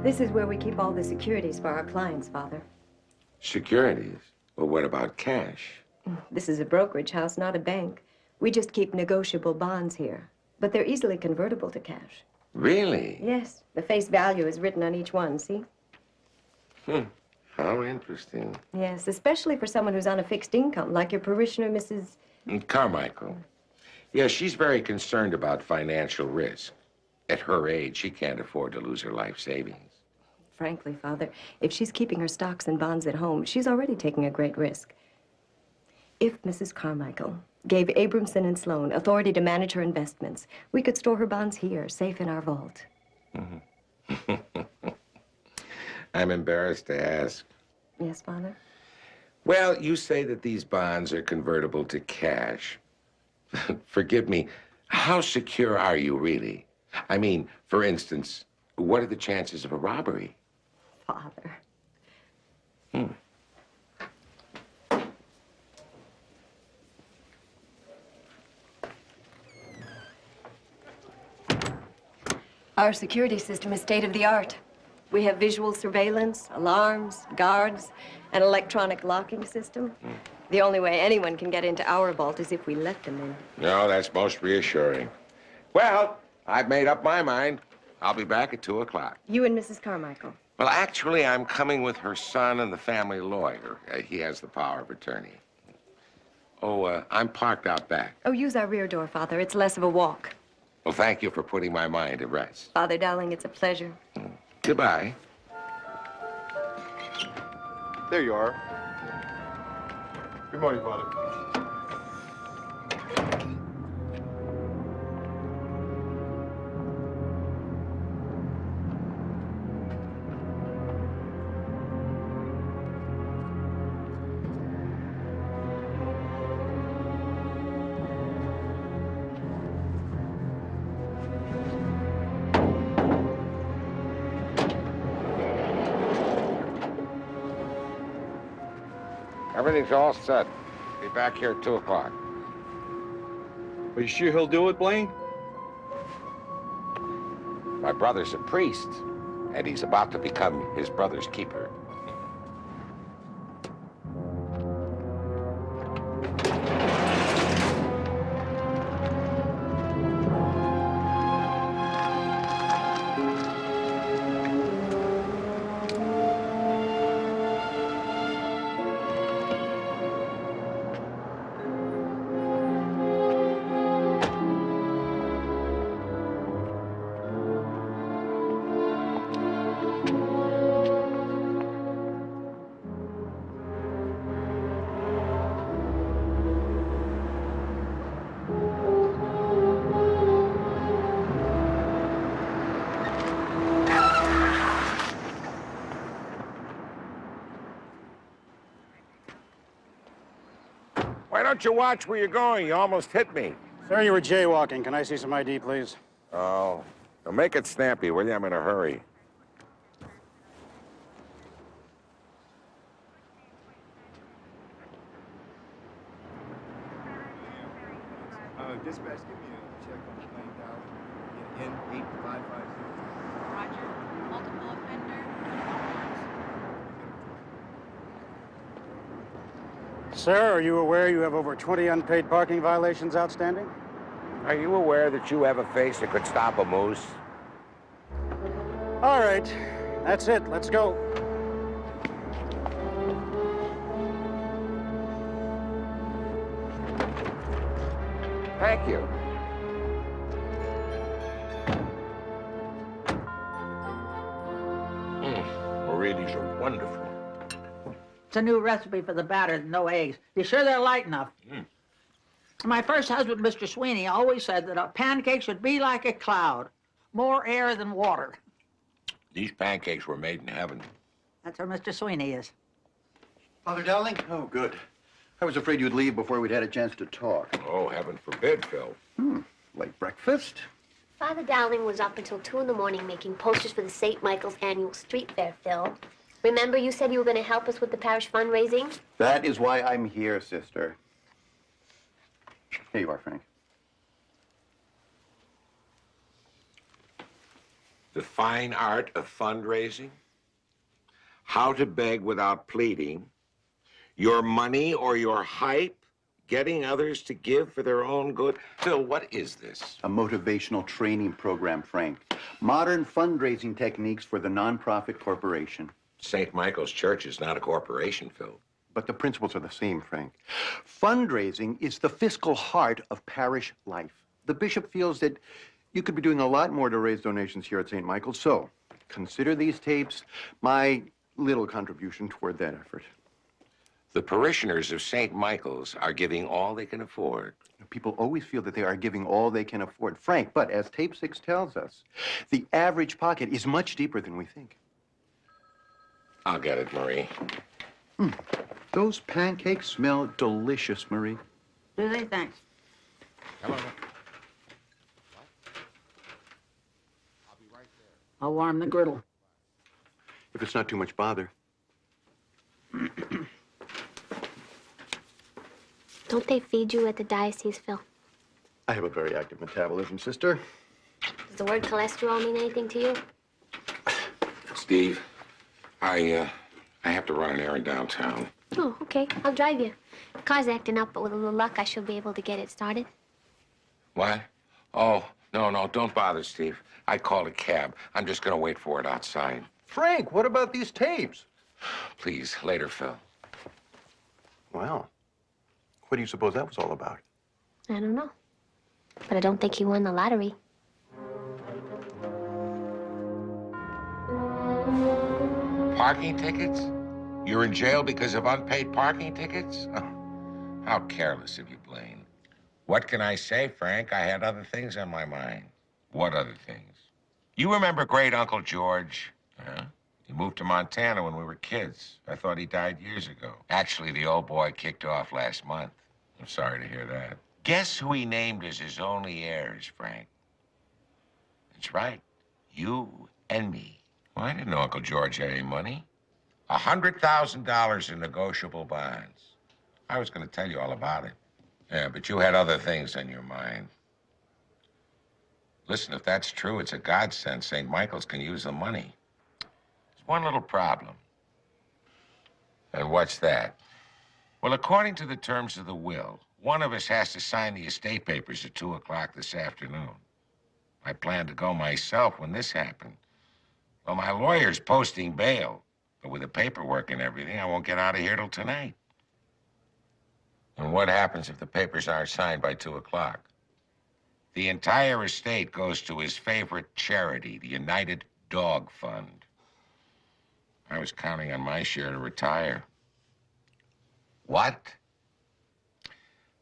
This is where we keep all the securities for our clients, Father. Securities? Well, what about cash? This is a brokerage house, not a bank. We just keep negotiable bonds here. But they're easily convertible to cash. Really? Yes. The face value is written on each one, see? How interesting. Yes, especially for someone who's on a fixed income, like your parishioner, Mrs. Carmichael. Yeah, she's very concerned about financial risk. At her age, she can't afford to lose her life savings. Frankly, Father, if she's keeping her stocks and bonds at home, she's already taking a great risk. If Mrs. Carmichael gave Abramson and Sloan authority to manage her investments, we could store her bonds here, safe in our vault. I'm embarrassed to ask. Yes, Father? Well, you say that these bonds are convertible to cash. Forgive me, how secure are you really? I mean, for instance, what are the chances of a robbery? Father. Our security system is state-of-the-art. We have visual surveillance, alarms, guards, an electronic locking system. The only way anyone can get into our vault is if we let them in. No, that's most reassuring. Well, I've made up my mind. I'll be back at 2 o'clock. You and Mrs. Carmichael. Well, actually, I'm coming with her son and the family lawyer. He has the power of attorney. Oh, I'm parked out back. Oh, use our rear door, Father. It's less of a walk. Well, thank you for putting my mind at rest. Father Dowling, it's a pleasure. Goodbye. There you are. Good morning, Father. Everything's all set. Be back here at 2 o'clock. Are you sure he'll do it, Blaine? My brother's a priest, and he's about to become his brother's keeper. Why don't you watch where you're going? You almost hit me. Sir, you were jaywalking. Can I see some ID, please? Oh, well, make it snappy, will you? I'm in a hurry. Dispatch, give me a check on Blaine Dowling. N8550. Roger. Multiple offender. Sir, are you aware you have over 20 unpaid parking violations outstanding? Are you aware that you have a face that could stop a moose? All right. That's it. Let's go. Thank you. Meridians are wonderful. It's a new recipe for the batter with no eggs. You sure they're light enough? My first husband, Mr. Sweeney, always said that a pancake should be like a cloud, more air than water. These pancakes were made in heaven. That's where Mr. Sweeney is. Father Dowling? Oh, good. I was afraid you'd leave before we'd had a chance to talk. Oh, heaven forbid, Phil. Late breakfast? Father Dowling was up until 2 in the morning making posters for the St. Michael's annual street fair, Phil. Remember you said you were going to help us with the parish fundraising? That is why I'm here, sister. Here you are, Frank. The Fine Art of Fundraising, How to Beg Without Pleading, Your Money or Your Hype, Getting Others to Give for Their Own Good. Phil, what is this? A motivational training program, Frank. Modern fundraising techniques for the nonprofit corporation. St. Michael's Church is not a corporation, Phil. But the principles are the same, Frank. Fundraising is the fiscal heart of parish life. The bishop feels that you could be doing a lot more to raise donations here at St. Michael's, so consider these tapes my little contribution toward that effort. The parishioners of St. Michael's are giving all they can afford. People always feel that they are giving all they can afford, Frank, but as Tape 6 tells us, the average pocket is much deeper than we think. I'll get it, Marie. Those pancakes smell delicious, Marie. Do they? Thanks. Hello. I'll warm the griddle. If it's not too much bother. Don't they feed you at the diocese, Phil? I have a very active metabolism, sister. Does the word cholesterol mean anything to you? Steve, I have to run an errand downtown. Oh, okay. I'll drive you. The car's acting up, but with a little luck, I should be able to get it started. What? Oh, no, don't bother, Steve. I called a cab. I'm just gonna wait for it outside. Frank, what about these tapes? Please, later, Phil. Well, what do you suppose that was all about? I don't know. But I don't think he won the lottery. Parking tickets? You're in jail because of unpaid parking tickets? Oh, how careless of you, Blaine. What can I say, Frank? I had other things on my mind. What other things? You remember great Uncle George? Huh? He moved to Montana when we were kids. I thought he died years ago. Actually, the old boy kicked off last month. I'm sorry to hear that. Guess who he named as his only heirs, Frank? That's right. You and me. Well, I didn't know Uncle George had any money. $100,000 in negotiable bonds. I was going to tell you all about it. Yeah, but you had other things on your mind. Listen, if that's true, it's a godsend. St. Michael's can use the money. There's one little problem. And what's that? Well, according to the terms of the will, one of us has to sign the estate papers at 2 o'clock this afternoon. I planned to go myself when this happened. Well, my lawyer's posting bail, but with the paperwork and everything, I won't get out of here till tonight. And what happens if the papers aren't signed by 2 o'clock? The entire estate goes to his favorite charity, the United Dog Fund. I was counting on my share to retire. What?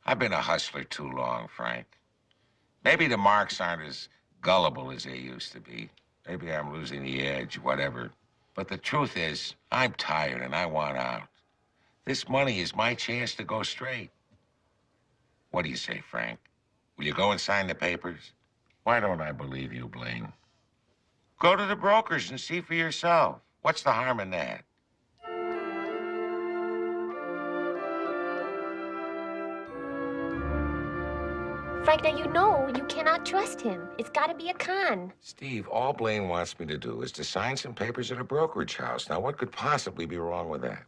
I've been a hustler too long, Frank. Maybe the marks aren't as gullible as they used to be. Maybe I'm losing the edge, whatever. But the truth is, I'm tired and I want out. This money is my chance to go straight. What do you say, Frank? Will you go and sign the papers? Why don't I believe you, Blaine? Go to the brokers and see for yourself. What's the harm in that? Frank, now you know you cannot trust him. It's got to be a con. Steve, all Blaine wants me to do is to sign some papers at a brokerage house. Now, what could possibly be wrong with that?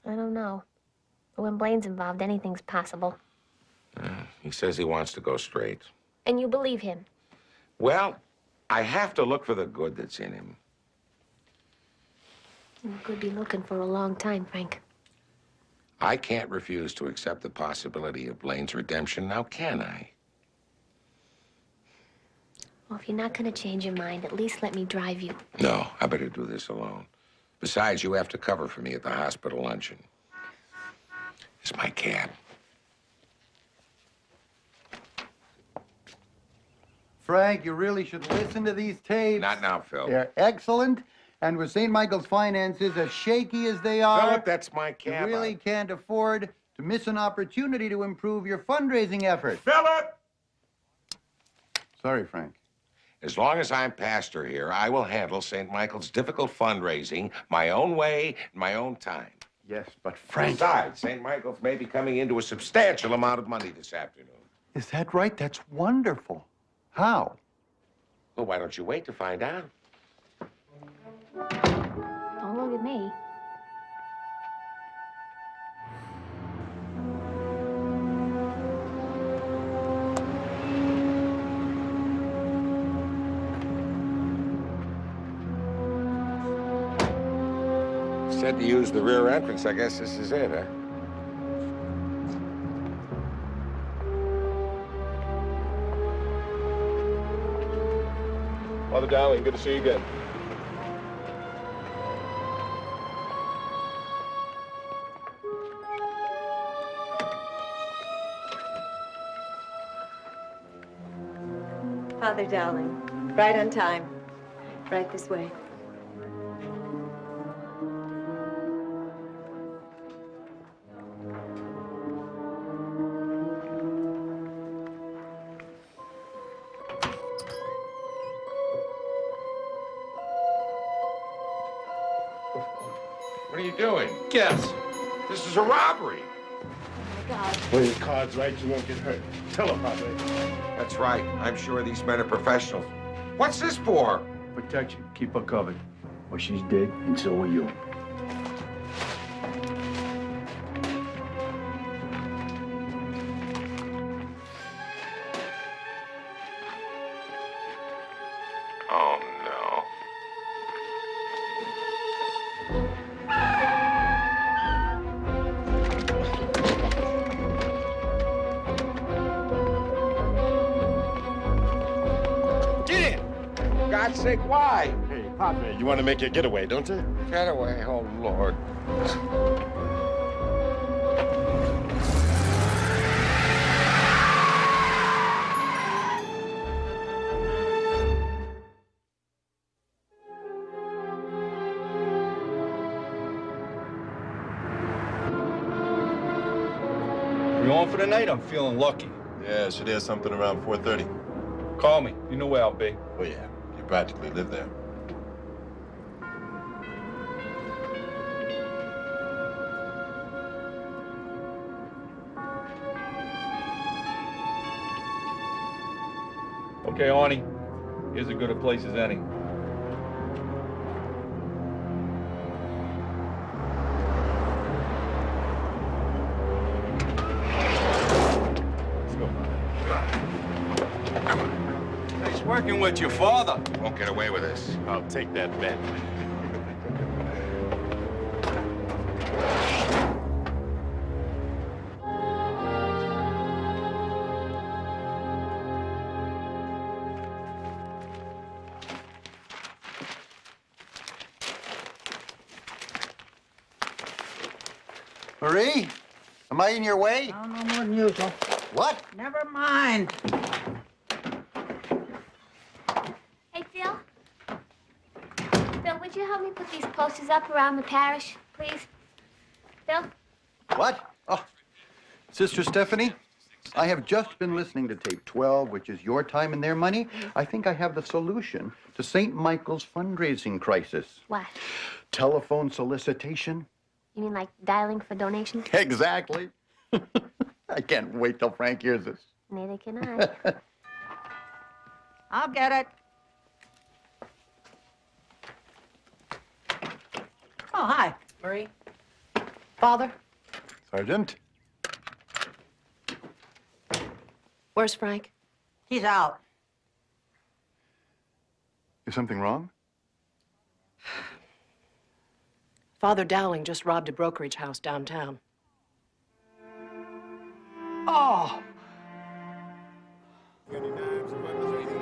I don't know. But when Blaine's involved, anything's possible. He says he wants to go straight. And you believe him? Well, I have to look for the good that's in him. You could be looking for a long time, Frank. I can't refuse to accept the possibility of Blaine's redemption, now can I? Well, if you're not going to change your mind, at least let me drive you. No, I better do this alone. Besides, you have to cover for me at the hospital luncheon. It's my cab. Frank, you really should listen to these tapes. Not now, Phil. They're excellent. And with St. Michael's finances as shaky as they are, Philip, that's my you cab. really can't afford to miss an opportunity to improve your fundraising efforts. Philip! Sorry, Frank. As long as I'm pastor here, I will handle St. Michael's difficult fundraising my own way, in my own time. Yes, but Frank... Besides, St. Michael's may be coming into a substantial amount of money this afternoon. Is that right? That's wonderful. How? Well, why don't you wait to find out? with me. Said to use the rear entrance. I guess this is it, huh? Father Dowling, good to see you again. Father Dowling, right on time. Right this way. What are you doing? Guess. This is a robbery. Play your cards right, you won't get hurt. Tell him, Padre. That's right. I'm sure these men are professionals. What's this for? Protection. Keep her covered. Or she's dead, and so are you. Oh, no. Get in! For God's sake, why? Hey, Padre, you want to make your getaway, don't you? Get away. Oh, Lord. You on for the night? I'm feeling lucky. Yeah, should have something around 4:30. Call me. You know where I'll be. Oh, yeah. You practically live there. Okay, Arnie. Here's as good a place as any. Let's go. Nice working with your father. Won't get away with this. I'll take that bet. Marie, am I in your way? No, no more than usual. What? Never mind. Hey, Phil? Phil, would you help me put these posters up around the parish, please? Phil? What? Oh, Sister Stephanie, I have just been listening to tape 12, which is your time and their money. I think I have the solution to St. Michael's fundraising crisis. What? Telephone solicitation. You mean like dialing for donations? Exactly. I can't wait till Frank hears this. Neither can I. I'll get it. Oh, hi. Marie? Father? Sergeant? Where's Frank? He's out. Is something wrong? Father Dowling just robbed a brokerage house downtown. Oh, Got any knives or weapons or anything?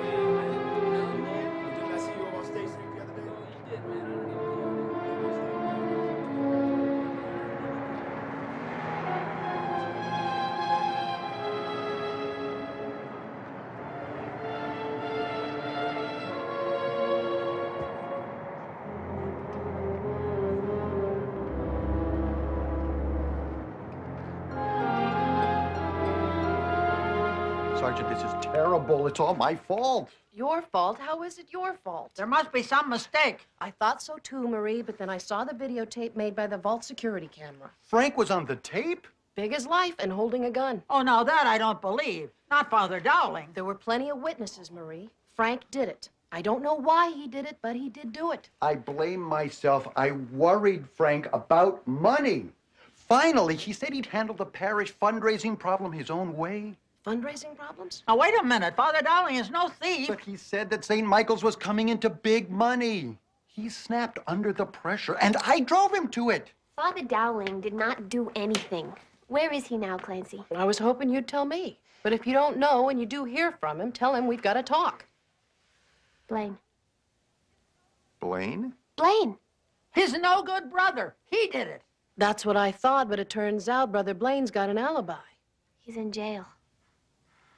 Didn't I see you over on State Street the other day? Sergeant, this is terrible. It's all my fault. Your fault? How is it your fault? there must be some mistake. I thought so too, Marie, but then I saw the videotape made by the vault security camera. Frank was on the tape? Big as life and holding a gun. Oh, now that I don't believe. Not Father Dowling. There were plenty of witnesses, Marie. Frank did it. I don't know why he did it, but he did do it. I blame myself. I worried Frank about money. Finally, he said he'd handle the parish fundraising problem his own way. Fundraising problems? Now, wait a minute. Father Dowling is no thief. But he said that St. Michael's was coming into big money. He snapped under the pressure, and I drove him to it. Father Dowling did not do anything. Where is he now, Clancy? I was hoping you'd tell me. But if you don't know and you do hear from him, tell him we've got to talk. Blaine. Blaine? Blaine! His no-good brother. He did it. That's what I thought, but it turns out Brother Blaine's got an alibi. He's in jail.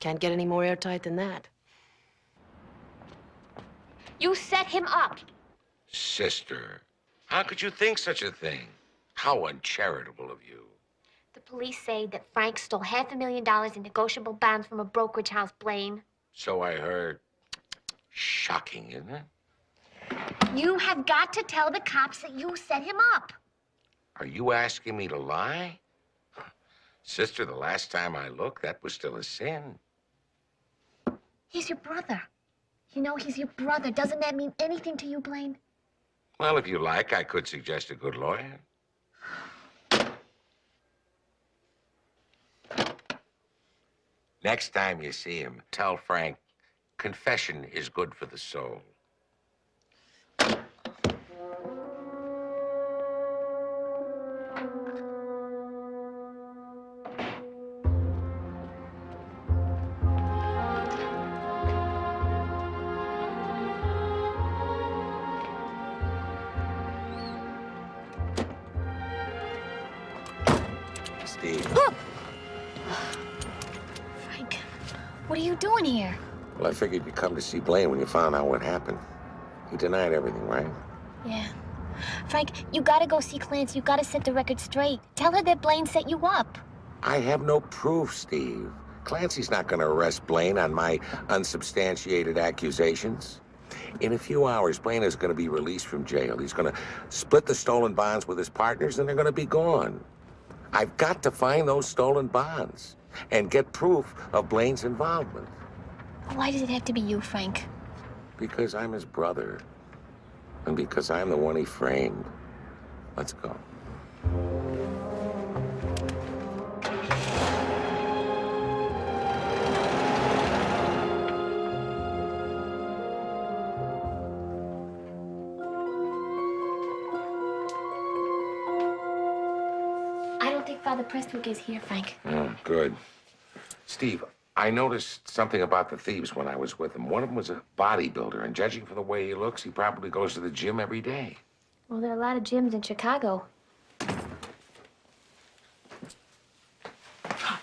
Can't get any more airtight than that. You set him up. Sister, how could you think such a thing? How uncharitable of you. The police say that Frank stole $500,000 in negotiable bonds from a brokerage house, Blaine. So I heard. Shocking, isn't it? You have got to tell the cops that you set him up. Are you asking me to lie? Sister, the last time I looked, that was still a sin. He's your brother. You know, he's your brother. Doesn't that mean anything to you, Blaine? Well, if you like, I could suggest a good lawyer. Next time you see him, tell Frank, confession is good for the soul. Steve. Frank, what are you doing here? Well, I figured you'd come to see Blaine when you found out what happened. He denied everything, right? Yeah. Frank, you gotta go see Clancy. You gotta set the record straight. Tell her that Blaine set you up. I have no proof, Steve. Clancy's not going to arrest Blaine on my unsubstantiated accusations. In a few hours, Blaine is going to be released from jail. He's going to split the stolen bonds with his partners, and they're going to be gone. I've got to find those stolen bonds and get proof of Blaine's involvement. Why does it have to be you, Frank? Because I'm his brother. And because I'm the one he framed. Let's go. I don't think Father Prestwick is here, Frank. Oh, good. Steve, I noticed something about the thieves when I was with him. One of them was a bodybuilder, and judging from the way he looks, he probably goes to the gym every day. Well, there are a lot of gyms in Chicago.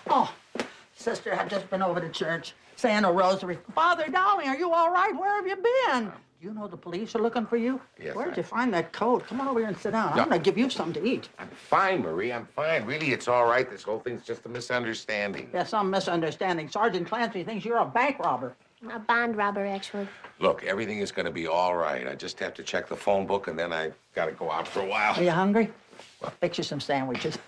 Oh, sister had just been over to church saying a rosary. Father Dowling, are you all right? Where have you been? You know the police are looking for you? Yes, Where'd you find that coat? Come on over here and sit down. No. I'm gonna give you something to eat. I'm fine, Marie. I'm fine. Really, it's all right. This whole thing's just a misunderstanding. There's some misunderstanding. Sergeant Clancy thinks you're a bank robber. A bond robber, actually. Look, everything is going to be all right. I just have to check the phone book, and then I got to go out for a while. Are you hungry? Well, fix you some sandwiches.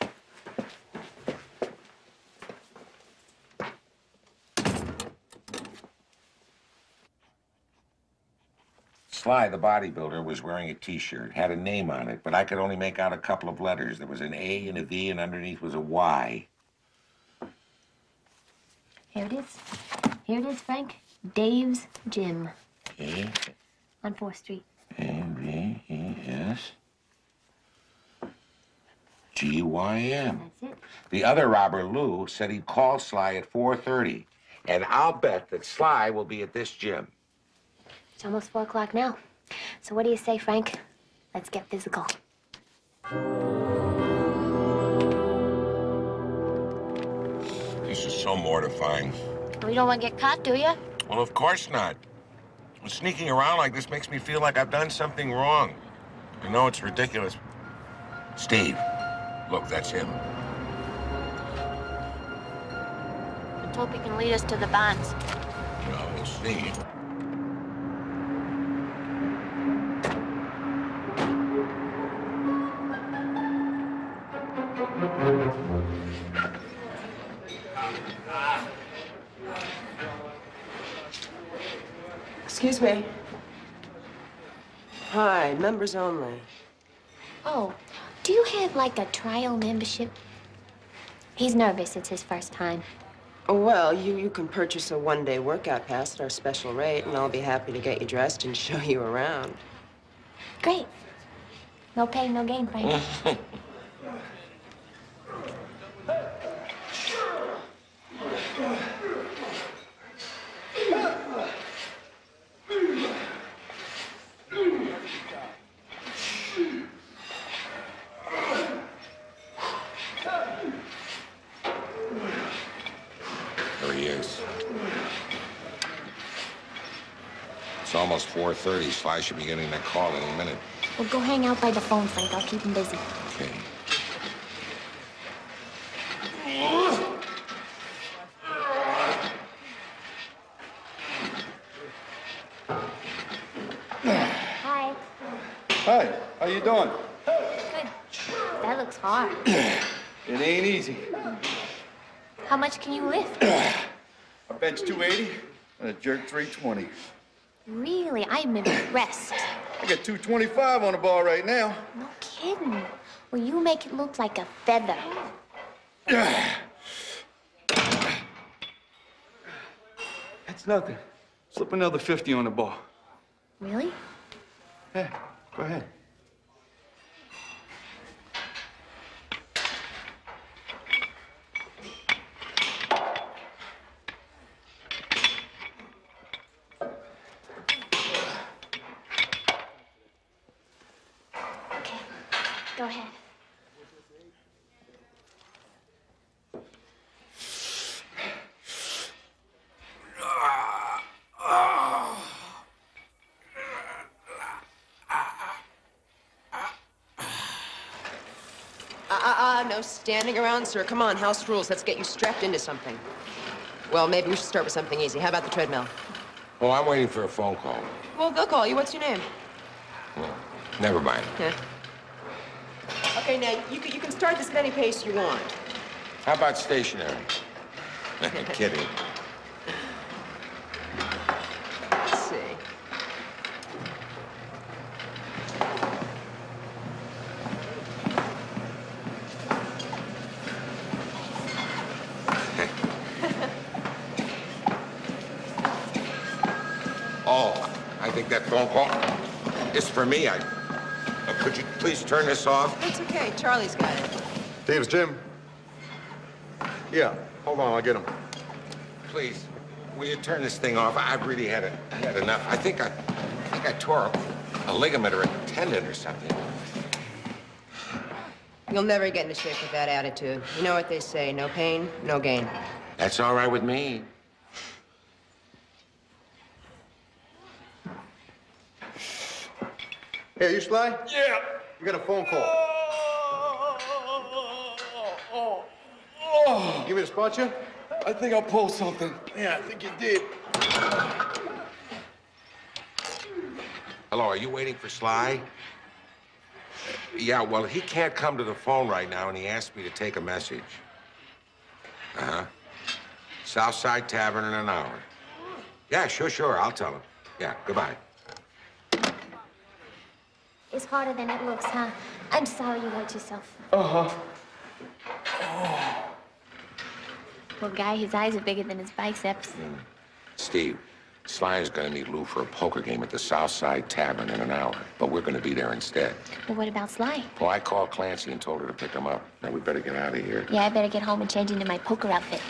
Sly, the bodybuilder, was wearing a T-shirt, had a name on it, but I could only make out a couple of letters. There was an A and a V, and underneath was a Y. Here it is. Here it is, Frank. Dave's Gym A, on 4th Street. A, V, E, S, G-Y-M. That's it. The other robber, Lou, said he'd call Sly at 4:30, and I'll bet that Sly will be at this gym. It's almost 4 o'clock now. So what do you say, Frank? Let's get physical. This is so mortifying. We don't want to get caught, do you? Well, of course not. Sneaking around like this makes me feel like I've done something wrong. I know it's ridiculous. Steve, look, that's him. Let's hope he can lead us to the bonds. Well, we'll see. Excuse me. Hi, members only. Oh, do you have like a trial membership? He's nervous. It's his first time. Well, you can purchase a one-day workout pass at our special rate, and I'll be happy to get you dressed and show you around. Great. No pain, no gain, Frank. There he is. It's almost 4:30. Sly should be getting that call any minute. Well, go hang out by the phone, Frank. I'll keep him busy. Okay. Hi. Hi, how you doing? Good. That looks hard. It ain't easy. How much can you lift? I bench 280 and a jerk 320. Really? I'm impressed. I got 225 on the bar right now. No kidding. Well, you make it look like a feather. That's nothing. Slip another 50 on the bar. Really? Yeah, go ahead. Okay. Go ahead. No standing around, sir. Come on, house rules. Let's get you strapped into something. Well, maybe we should start with something easy. How about the treadmill? Oh, I'm waiting for a phone call. Well, they'll call you. What's your name? Well, never mind. Yeah. Okay, now, you can start as many pace you want. How about stationary? Kidding. Let's see. Oh, I think that phone call is for me. Could you please turn this off? That's okay. Charlie's got it. Dave's Jim. Yeah, hold on, I'll get him. Please, will you turn this thing off? I've really had enough. I think I tore a ligament or a tendon or something. You'll never get into shape with that attitude. You know what they say, no pain, no gain. That's all right with me. Hey, you Sly? Yeah. You got a phone call. Give me the spot you? I think I pulled something. Yeah, I think you did. Hello, are you waiting for Sly? Yeah, well, he can't come to the phone right now, and he asked me to take a message. Uh-huh. Southside Tavern in an hour. Yeah, sure, I'll tell him. Yeah, goodbye. It's harder than it looks, huh? I'm sorry you hurt yourself. Uh-huh. Poor guy, his eyes are bigger than his biceps. Steve, Sly is gonna meet Lou for a poker game at the Southside Tavern in an hour, but we're gonna be there instead. Well, what about Sly? Well, I called Clancy and told her to pick him up. Now, we better get out of here. Yeah, I better get home and change into my poker outfit.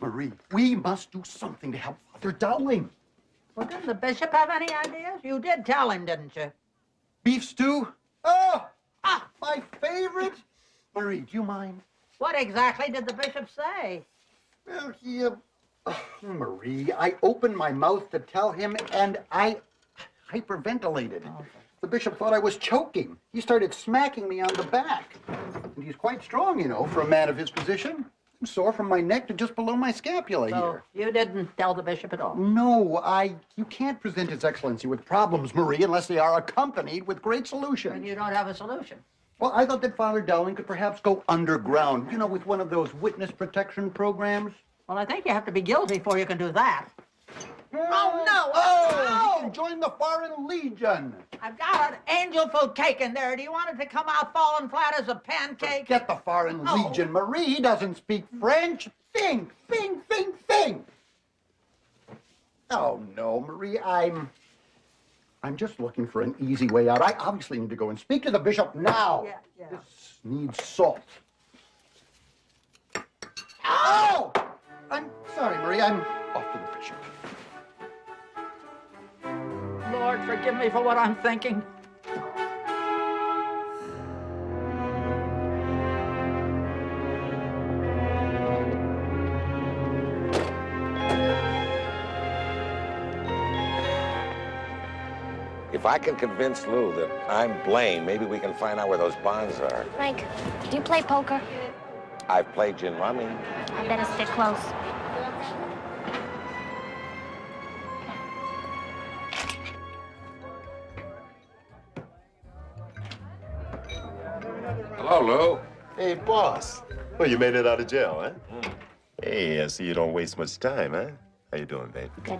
Marie, we must do something to help Father Dowling. Well, didn't the bishop have any ideas? You did tell him, didn't you? Beef stew? Oh, my favorite. Marie, do you mind? What exactly did the bishop say? Well, he, Marie, I opened my mouth to tell him, and I hyperventilated. Oh, The bishop thought I was choking. He started smacking me on the back. And he's quite strong, you know, for a man of his position. I'm sore from my neck to just below my scapula So here. you didn't tell the bishop at all? No, you can't present His Excellency with problems, Marie, unless they are accompanied with great solutions. And you don't have a solution. Well, I thought that Father Dowling could perhaps go underground, you know, with one of those witness protection programs. Well, I think you have to be guilty before you can do that. Oh, no! Oh, he can join the Foreign Legion. I've got an angel food cake in there. Do you want it to come out falling flat as a pancake? Get the Foreign No. Legion. Marie doesn't speak French. Think, think, think, think. Oh, no, Marie, I'm just looking for an easy way out. I obviously need to go and speak to the bishop now. Yeah. This needs salt. Ow! I'm sorry, Marie. I'm off to the bishop. Lord, forgive me for what I'm thinking. If I can convince Lou that I'm Blaine, maybe we can find out where those bonds are. Frank, do you play poker? I've played gin rummy. I better stick close. Hello, Lou. Hey, boss. Well, you made it out of jail, huh? Hey, I see you don't waste much time, huh? How you doing, babe? Good.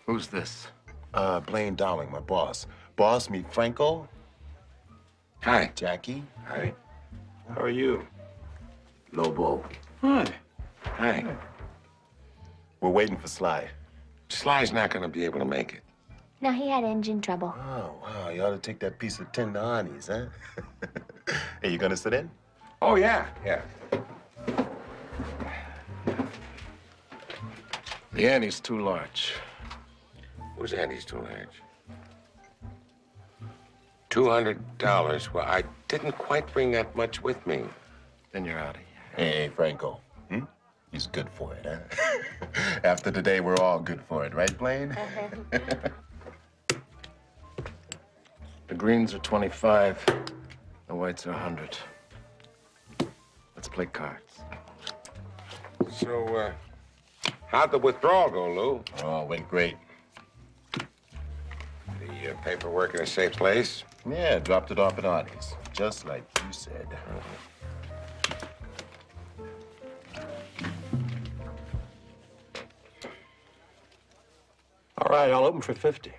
Who's this? Blaine Dowling, my boss. Boss, meet Franco. Hi. Jackie. Hi. How are you? Lobo. Hi. Hi. We're waiting for Sly. Sly's not going to be able to make it. No, he had engine trouble. Oh, wow. You ought to take that piece of tin to Arnie's, huh? Hey, you gonna sit in? Oh, yeah, yeah. The ante's too large. Whose Andy's too large? $200. Well, I didn't quite bring that much with me. Then you're out of here. Hey, Franco. He's good for it, huh? After today, we're all good for it, right, Blaine? The greens are 25. The whites are 100. Let's play cards. So, how'd the withdrawal go, Lou? Oh, went great. The paperwork in a safe place? Yeah, dropped it off at Arnie's, just like you said. All right, I'll open for 50.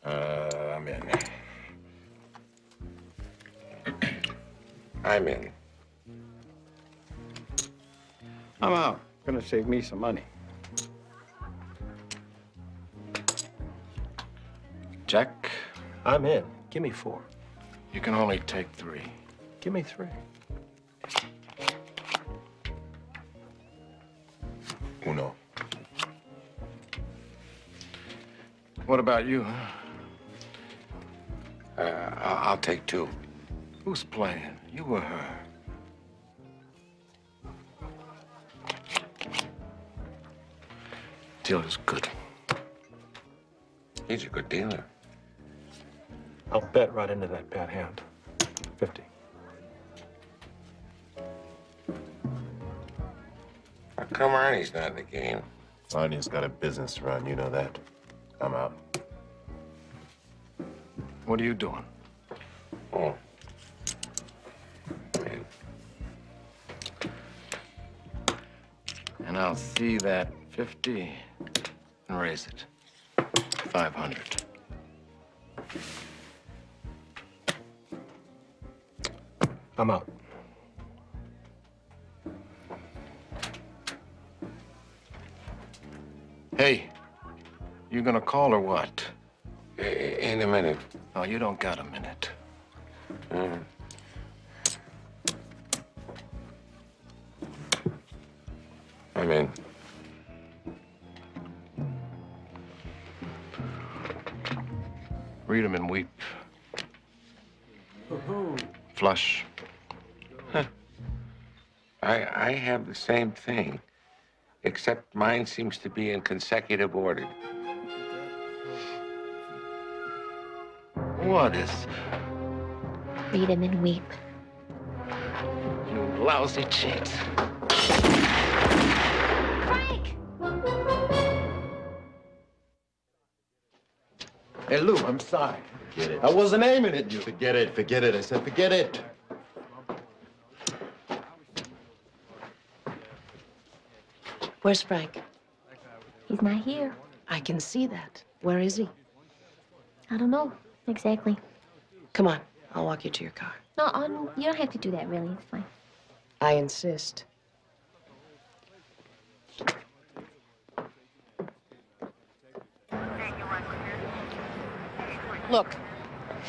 I'm in. I'm in. I'm out. Gonna save me some money. Jack, I'm in. Give me 4. you can only take 3. Give me 3. Uno. What about you, huh? I'll take 2. Who's playing? You or her? Deal is good. He's a good dealer. I'll bet right into that bad hand. 50. How come Arnie's not in the game? Arnie's got a business to run, you know that. I'm out. What are you doing? Oh. Man. And I'll see that 50 and raise it. 500. I'm out. Hey, you gonna call or what? In a minute. Oh, you don't got a minute. I'm in. Read 'em and weep. Flush. I have the same thing, except mine seems to be in consecutive order. What is? Read and then weep. You lousy chicks. Frank! Hey, Lou, I'm sorry. Forget it. I wasn't aiming at you. Forget it. Forget it. I said forget it. Where's Frank? He's not here. I can see that. Where is he? I don't know exactly. Come on, I'll walk you to your car. No, you don't have to do that, really. It's fine. I insist. Look,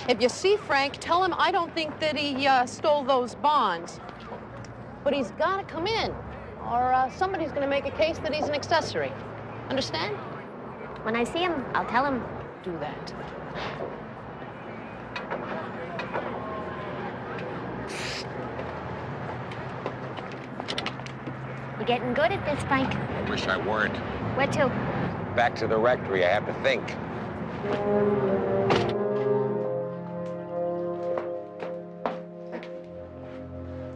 if you see Frank, tell him I don't think that he stole those bonds. But he's got to come in, or somebody's going to make a case that he's an accessory. Understand? When I see him, I'll tell him. Do that. You're getting good at this, Frank. I wish I weren't. Where to? Back to the rectory, I have to think.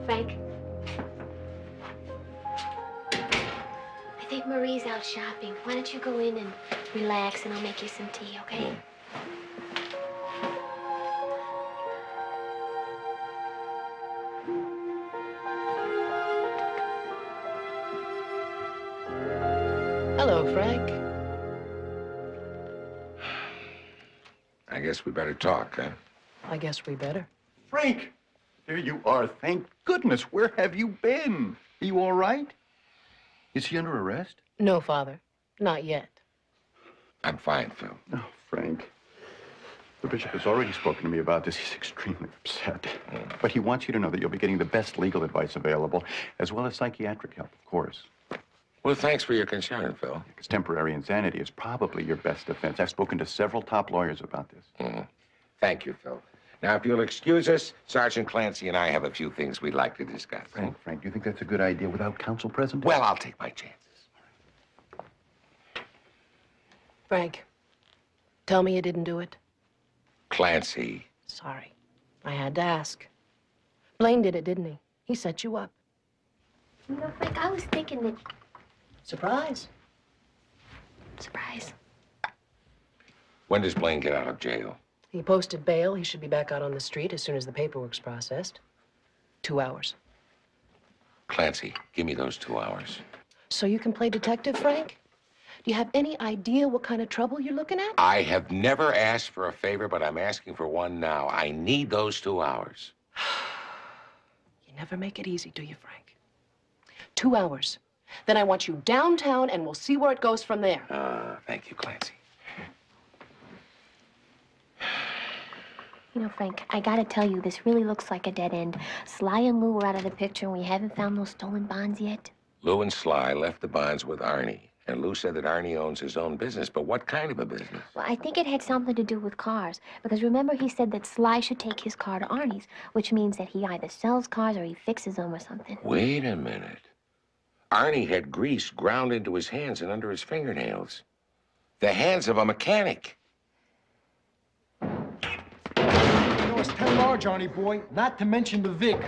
Frank? I think Marie's out shopping. Why don't you go in and relax, and I'll make you some tea, okay? Hello, Frank. I guess we better talk, huh? I guess we better. Frank, there you are. Thank goodness. Where have you been? Are you all right? Is he under arrest? No, Father. Not yet. I'm fine, Phil. Oh, Frank. The bishop has already spoken to me about this. He's extremely upset. But he wants you to know that you'll be getting the best legal advice available, as well as psychiatric help, of course. Well, thanks for your concern, Phil. Because temporary insanity is probably your best defense. I've spoken to several top lawyers about this. Thank you, Phil. Now, if you'll excuse us, Sergeant Clancy and I have a few things we'd like to discuss. Frank, do you think that's a good idea without counsel present? Well, I'll take my chances. Frank, tell me you didn't do it. Clancy. Sorry. I had to ask. Blaine did it, didn't he? He set you up. You know, Frank, I was thinking that... Surprise. Surprise. When does Blaine get out of jail? He posted bail. He should be back out on the street as soon as the paperwork's processed. 2 hours. Clancy, give me those 2 hours. So you can play detective, Frank? Do you have any idea what kind of trouble you're looking at? I have never asked for a favor, but I'm asking for one now. I need those 2 hours. You never make it easy, do you, Frank? 2 hours. Then I want you downtown, and we'll see where it goes from there. Thank you, Clancy. You know, Frank, I gotta tell you, this really looks like a dead end. Sly and Lou were out of the picture, and we haven't found those stolen bonds yet. Lou and Sly left the bonds with Arnie. And Lou said that Arnie owns his own business, but what kind of a business? Well, I think it had something to do with cars. Because remember, he said that Sly should take his car to Arnie's, which means that he either sells cars or he fixes them or something. Wait a minute. Arnie had grease ground into his hands and under his fingernails. The hands of a mechanic. You know, it's 10 large, Arnie boy. Not to mention the VIG.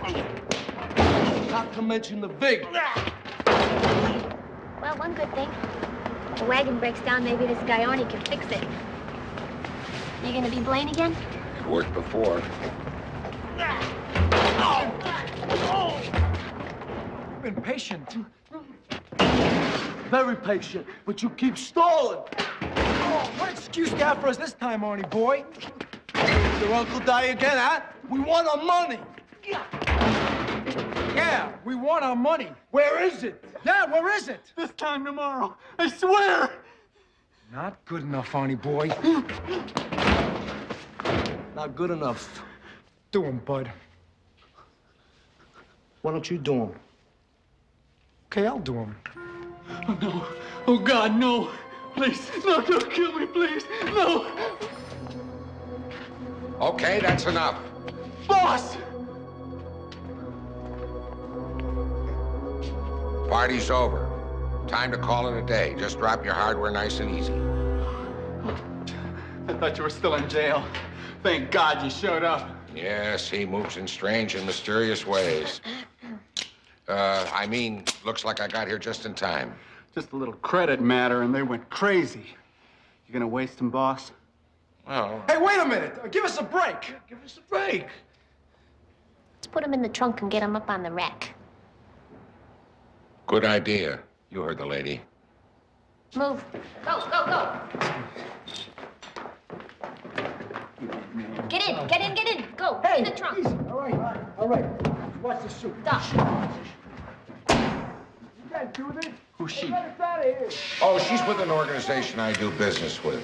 Not to mention the VIG. Well, one good thing. If the wagon breaks down, maybe this guy Arnie can fix it. You gonna be Blaine again? It worked before. You've been patient. Very patient, but you keep stalling. Oh, what excuse do you have for us this time, Arnie boy? Did your uncle die again, huh? We want our money. Yeah, we want our money. Where is it? Yeah, where is it? This time tomorrow, I swear. Not good enough, Arnie boy. Not good enough. Do 'em, bud. Why don't you do 'em? Okay, I'll do 'em. Oh, no. Oh, God, no. Please, no, don't kill me, please. No. Okay, that's enough. Boss! Party's over. Time to call it a day. Just drop your hardware nice and easy. I thought you were still in jail. Thank God you showed up. Yes, he moves in strange and mysterious ways. Looks like I got here just in time. Just a little credit matter, and they went crazy. You gonna waste them, boss? Well, Hey, wait a minute. Give us a break. Give us a break. Let's put him in the trunk and get him up on the rack. good idea. You heard the lady. Move. Go, go, go. Get in, get in, get in. Go, in the trunk. Easy. All right. Watch the suit. Stop. You guys do this? Who's she? Get us out of here. Oh, she's with an organization I do business with.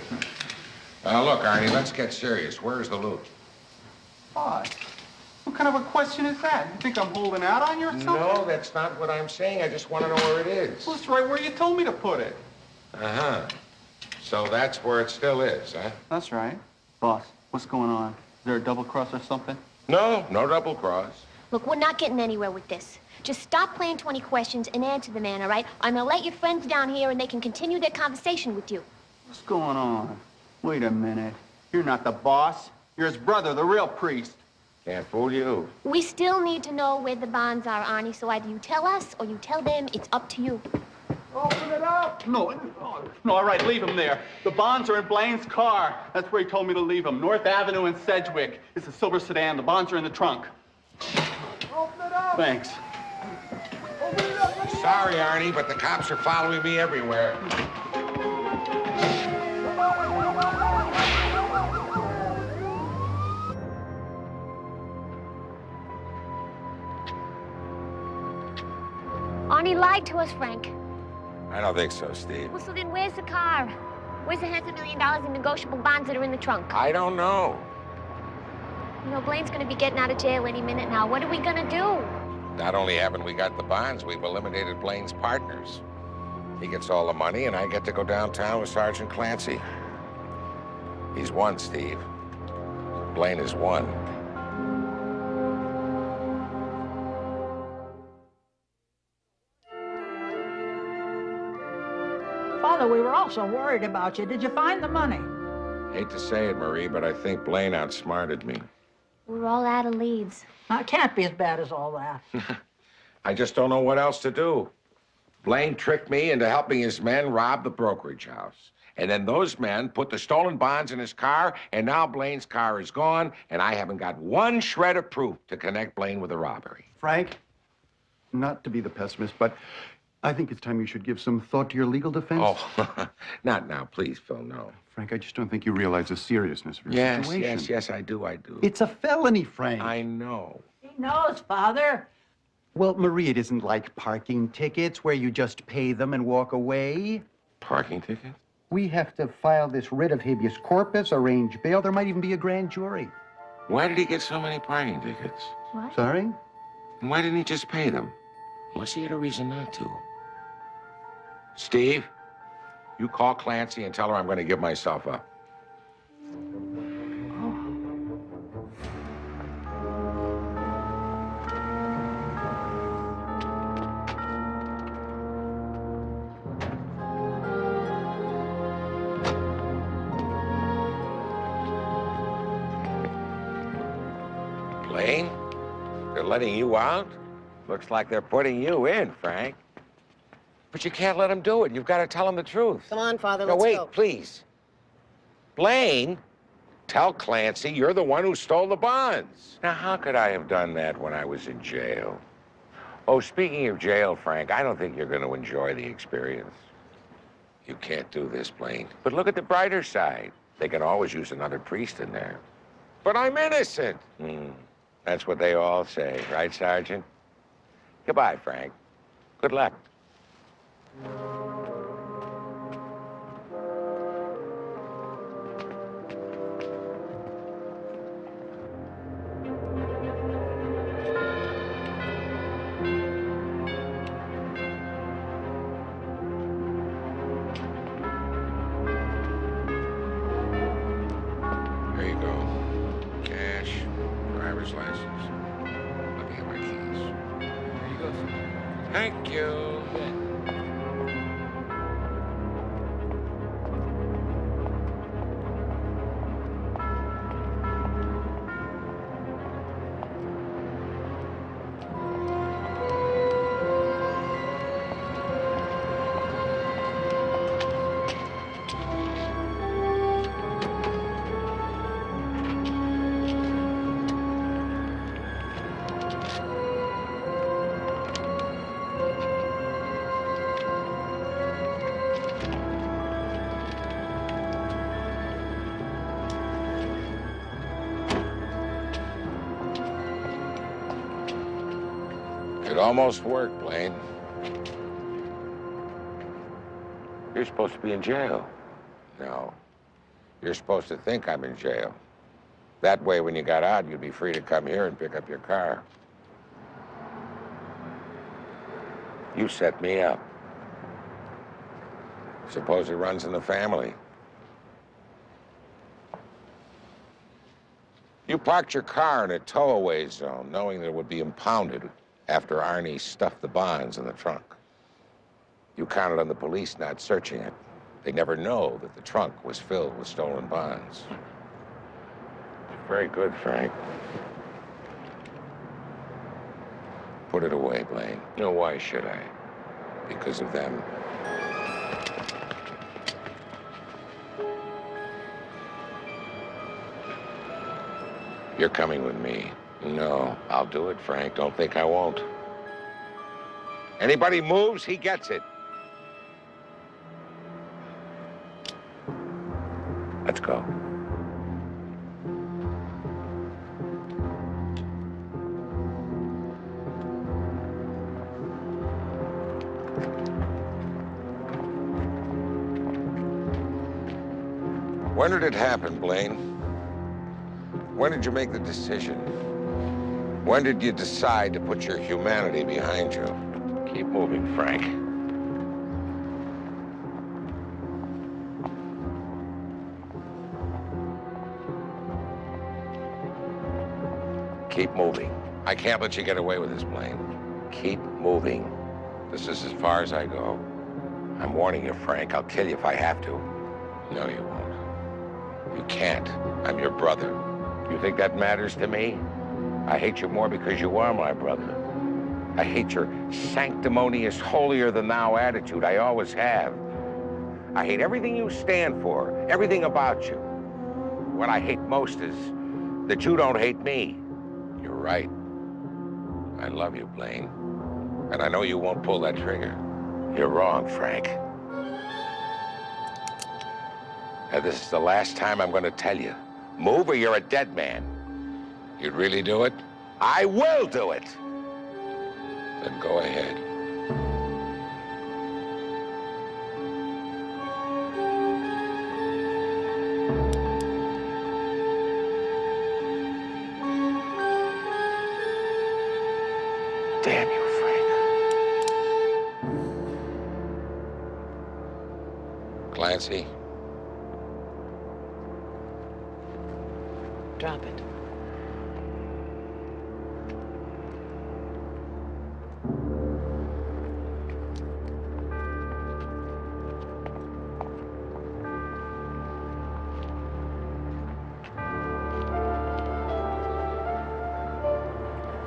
Look, Arnie, let's get serious. Where's the loot? Boss, what kind of a question is that? You think I'm holding out on you or something? No, that's not what I'm saying. I just want to know where it is. Well, it's right where you told me to put it. Uh-huh. So that's where it still is, huh? That's right. Boss, what's going on? Is there a double cross or something? No double cross. Look, we're not getting anywhere with this. Just stop playing 20 questions and answer the man, all right? I'm gonna let your friends down here and they can continue their conversation with you. What's going on? Wait a minute. You're not the boss. You're his brother, the real priest. Can't fool you. We still need to know where the bonds are, Arnie, so either you tell us or you tell them. It's up to you. Open it up! No, all right, leave him there. The bonds are in Blaine's car. That's where he told me to leave them. North Avenue in Sedgwick. It's a silver sedan. The bonds are in the trunk. Open it up! Thanks. Open it up! Sorry, Arnie, but the cops are following me everywhere. Arnie lied to us, Frank. I don't think so, Steve. Well, so then where's the car? Where's the $500,000 in negotiable bonds that are in the trunk? I don't know. You know, Blaine's gonna be getting out of jail any minute now. What are we gonna do? Not only haven't we got the bonds, we've eliminated Blaine's partners. He gets all the money, and I get to go downtown with Sergeant Clancy. He's won, Steve. Blaine has won. Father, we were all so worried about you. Did you find the money? Hate to say it, Marie, but I think Blaine outsmarted me. We're all out of leads. Now, it can't be as bad as all that. I just don't know what else to do. Blaine tricked me into helping his men rob the brokerage house. And then those men put the stolen bonds in his car, and now Blaine's car is gone, and I haven't got one shred of proof to connect Blaine with the robbery. Frank, not to be the pessimist, but I think it's time you should give some thought to your legal defense. Oh, not now, please, Phil, no. Frank, I just don't think you realize the seriousness of your situation. Yes, I do. It's a felony, Frank. I know. He knows, Father. Well, Marie, it isn't like parking tickets where you just pay them and walk away. Parking ticket? We have to file this writ of habeas corpus, arrange bail. There might even be a grand jury. Why did he get so many parking tickets? What? Sorry? And why didn't he just pay them? Unless he had a reason not to. Steve, you call Clancy and tell her I'm going to give myself up. Blaine, they're letting you out? Looks like they're putting you in, Frank. But you can't let him do it. You've got to tell him the truth. Come on, Father, No, let's wait, go. please. Blaine, tell Clancy you're the one who stole the bonds. Now, how could I have done that when I was in jail? Oh, speaking of jail, Frank, I don't think you're going to enjoy the experience. You can't do this, Blaine. But look at the brighter side. They can always use another priest in there. But I'm innocent. That's what they all say, right, Sergeant? Goodbye, Frank. Good luck. There you go. Cash, driver's license. Let me get my keys. There you go, sir. Thank you. It almost worked, Blaine. You're supposed to be in jail. No. You're supposed to think I'm in jail. That way, when you got out, you'd be free to come here and pick up your car. You set me up. Suppose it runs in the family. You parked your car in a tow-away zone, knowing that it would be impounded after Arnie stuffed the bonds in the trunk. You counted on the police not searching it. They never know that the trunk was filled with stolen bonds. Very good, Frank. Put it away, Blaine. No, why should I? Because of them. You're coming with me. No, I'll do it, Frank. Don't think I won't. Anybody moves, he gets it. Let's go. When did it happen, Blaine? When did you make the decision? When did you decide to put your humanity behind you? Keep moving, Frank. Keep moving. I can't let you get away with this, Blaine. Keep moving. This is as far as I go. I'm warning you, Frank. I'll kill you if I have to. No, you won't. You can't. I'm your brother. You think that matters to me? I hate you more because you are my brother. I hate your sanctimonious, holier-than-thou attitude. I always have. I hate everything you stand for, everything about you. What I hate most is that you don't hate me. You're right. I love you, Blaine. And I know you won't pull that trigger. You're wrong, Frank. And this is the last time I'm going to tell you. Move or you're a dead man. You'd really do it? I will do it! Then go ahead. Damn you, Frank. Clancy? Drop it.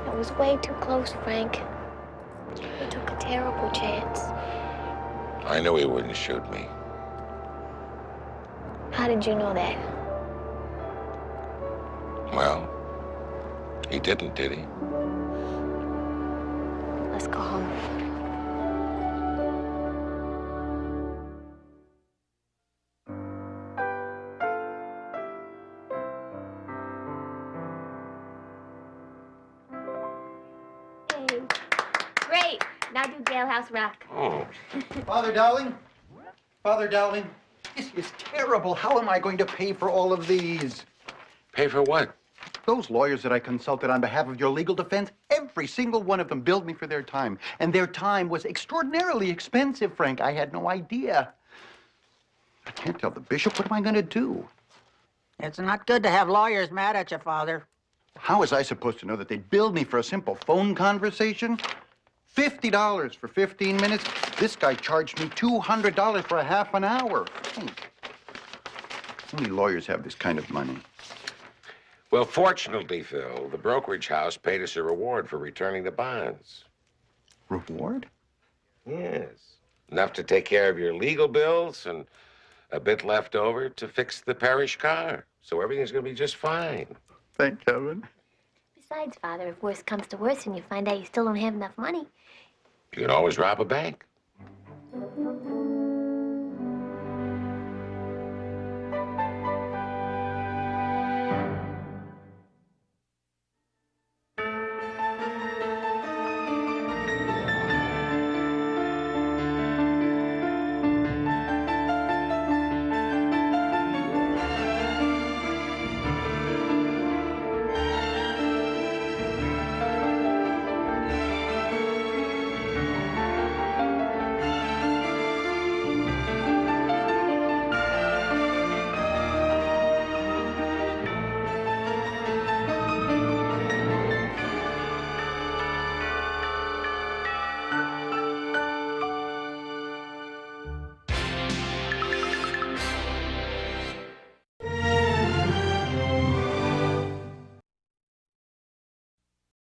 That was way too close, Frank. You took a terrible chance. I knew he wouldn't shoot me. How did you know that? Well, he didn't, did he? Let's go home. Hey. Great. Now do Jailhouse Rock. Oh. Father Dowling? Father Dowling, this is terrible. How am I going to pay for all of these? Pay for what? Those lawyers that I consulted on behalf of your legal defense, every single one of them billed me for their time. And their time was extraordinarily expensive, Frank. I had no idea. I can't tell the bishop. What am I going to do? It's not good to have lawyers mad at you, Father. How was I supposed to know that they'd billed me for a simple phone conversation? $50 for 15 minutes. This guy charged me $200 for a half an hour. Frank, only lawyers have this kind of money. Well, fortunately, Phil, the brokerage house paid us a reward for returning the bonds. Reward? Yes. Enough to take care of your legal bills and a bit left over to fix the parish car. So everything's going to be just fine. Thank heaven. Besides, Father, if worse comes to worse and you find out you still don't have enough money, You can always rob a bank.